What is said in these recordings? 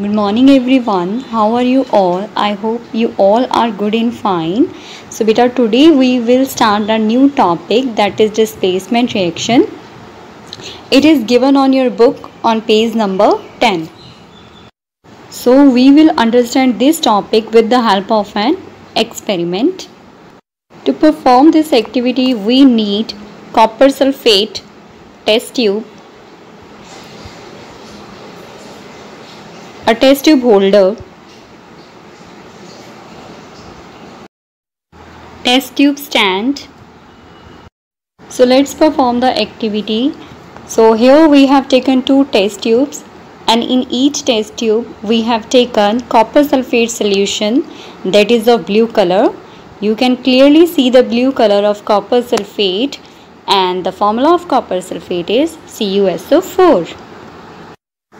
Good morning everyone. How are you all? I hope you all are good and fine. So beta, today we will start a new topic, that is displacement reaction. It is given on your book on page number 10. So we will understand this topic with the help of an experiment. To perform this activity we need copper sulfate test tube, a test tube holder, test tube stand. So let's perform the activity. So here we have taken two test tubes, and in each test tube we have taken copper sulfate solution that is of blue color. You can clearly see the blue color of copper sulfate, and the formula of copper sulfate is CuSO4.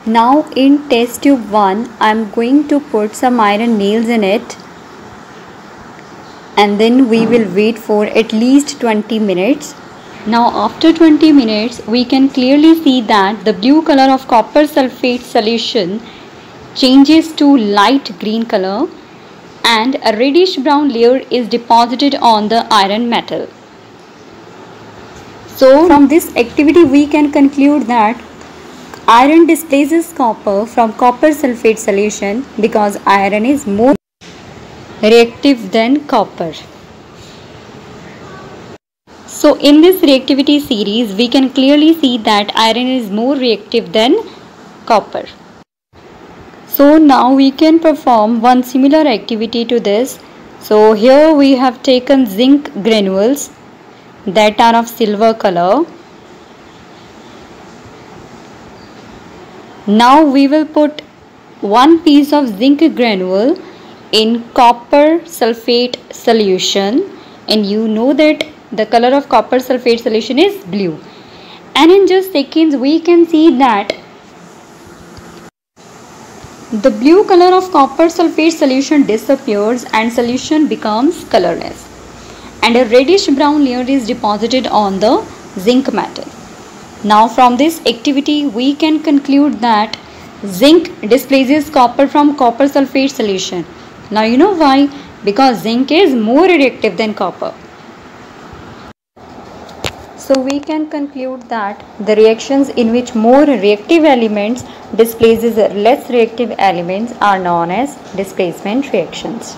Now in test tube 1 I am going to put some iron nails in it, and then we will wait for at least 20 minutes. Now after 20 minutes we can clearly see that the blue color of copper sulfate solution changes to light green color and a reddish brown layer is deposited on the iron metal. So from this activity we can conclude that iron displaces copper from copper sulfate solution because iron is more reactive than copper. So in this reactivity series we can clearly see that iron is more reactive than copper. So now we can perform one similar activity to this. So here we have taken zinc granules that are of silver color. Now we will put one piece of zinc granule in copper sulfate solution, and you know that the color of copper sulfate solution is blue, and in just seconds we can see that the blue color of copper sulfate solution disappears and solution becomes colorless, and a reddish brown layer is deposited on the zinc metal. Now from this activity we can conclude that zinc displaces copper from copper sulfate solution. Now you know why? Because zinc is more reactive than copper. So we can conclude that the reactions in which more reactive elements displaces less reactive elements are known as displacement reactions.